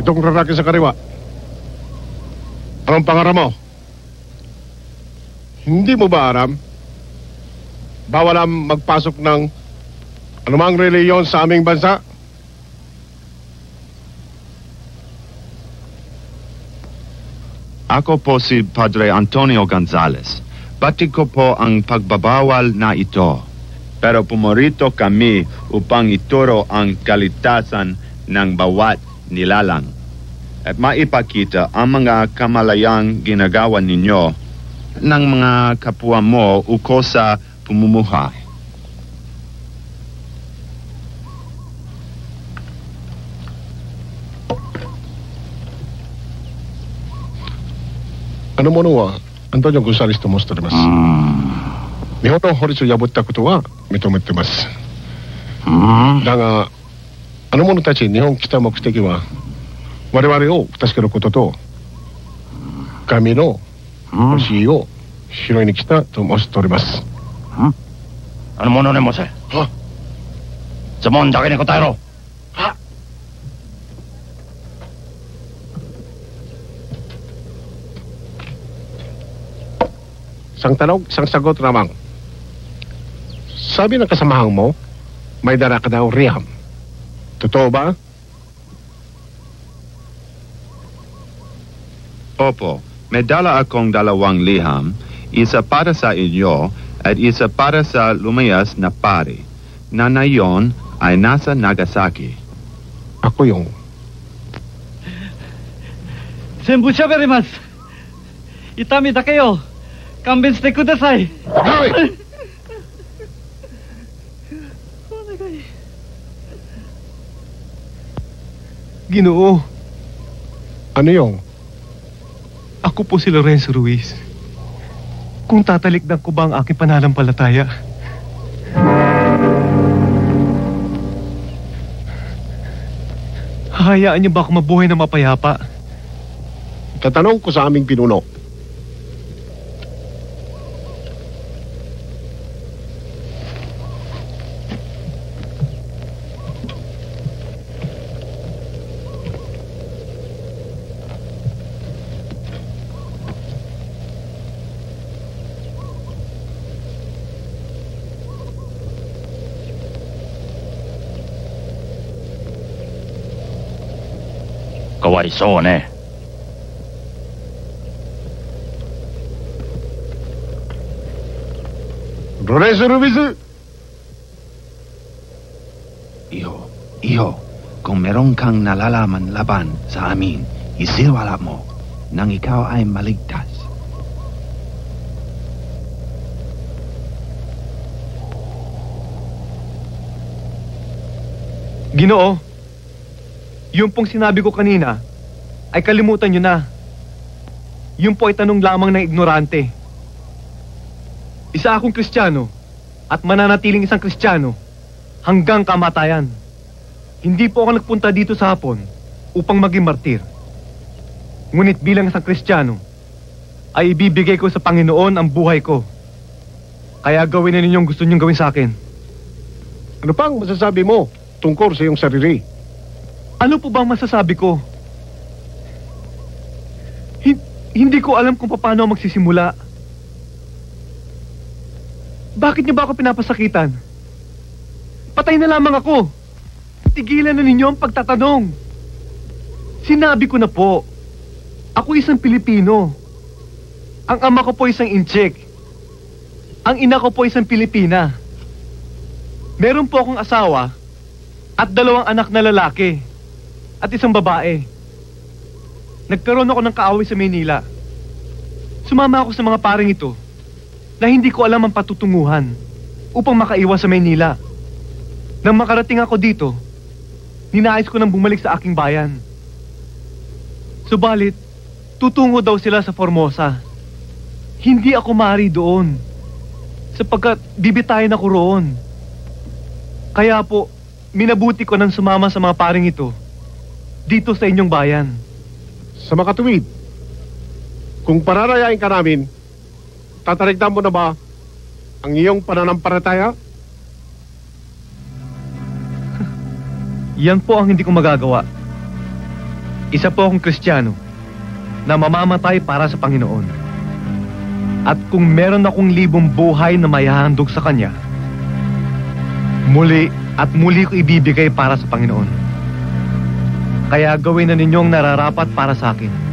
Itong lalaki sa kariwa. Anong pangarap mo? Hindi mo ba aram? Bawal ang magpasok ng anumang reliyon sa aming bansa? Ako po si Padre Antonio Gonzales. Batid ko po ang pagbabawal na ito. Pero pumorito kami upang ituro ang kalitasan ng bawat nilalang. At maipakita ang mga kamalayang ginagawa ninyo ng mga kapwa mo ukol sa pumumuhay. Ano mo no Antonio Gonzalesと申しております。日本の法律を破ったことは認めてます。だがあの者たち日本来た目的は我々を助けることと神の教えを拾いに来たと申しております。Ano mo nun mo siya? Sa mga daki ni Kotaro. Isang tanong, isang sagot lamang. Sabi ng kasamahan mo, may dala ka daw riham. Totoo ba? Opo, may dala akong dalawang liham, isa para sa inyo at isa para sa lumayas na pari, na nayon ay nasa Nagasaki. Ako yung... Senbu shaberimasu. Itami da kayo. Kanben shite kudasai. Ginoo. Ano yung? Ako po si Lorenzo Ruiz. Kung tatalikdan ko ba ang aking pananampalataya? Hahayaan niyo ba ako mabuhay na mapayapa? Tatanong ko sa aming pinuno. Kawaiso ne. Lorenzo Ruiz! Iho, kung meron kang nalalaman laban sa amin, isiwala mo nang ikaw ay maligtas. Ginoo, yung pong sinabi ko kanina ay kalimutan nyo na. Yung po ay tanong lamang ng ignorante. Isa akong Kristiyano at mananatiling isang Kristiyano hanggang kamatayan. Hindi po ako nagpunta dito sa hapon upang maging martir. Ngunit bilang isang Kristiyano ay ibibigay ko sa Panginoon ang buhay ko. Kaya gawin na ninyong gusto ninyong gawin sa akin. Ano pang masasabi mo tungkol sa iyong sarili? Ano po bang masasabi ko? Hindi ko alam kung paano ako magsisimula. Bakit niyo ba ako pinapasakitan? Patay na lamang ako. Tigilan na ninyo ang pagtatanong. Sinabi ko na po, ako isang Pilipino. Ang ama ko po isang Inchik. Ang ina ko po isang Pilipina. Meron po akong asawa at 2 anak na lalaki. At isang babae. Nagkaroon ako ng kaaway sa Maynila. Sumama ako sa mga paring ito na hindi ko alam ang patutunguhan upang makaiwas sa Maynila. Nang makarating ako dito, ninais ko nang bumalik sa aking bayan. Subalit, tutungo daw sila sa Formosa. Hindi ako maaari doon sapagkat bibitayin ako roon. Kaya po, minabuti ko nang sumama sa mga paring ito dito sa inyong bayan. Sa makatuwid, kung pararayain ka namin, tatalikdan mo na ba ang iyong pananampalataya? Yan po ang hindi ko magagawa. Isa po akong Kristiyano na mamamatay para sa Panginoon. At kung meron akong libong buhay na maihahandog sa Kanya, muli at muli ko ibibigay para sa Panginoon. Kaya gawin na ninyong nararapat para sa akin.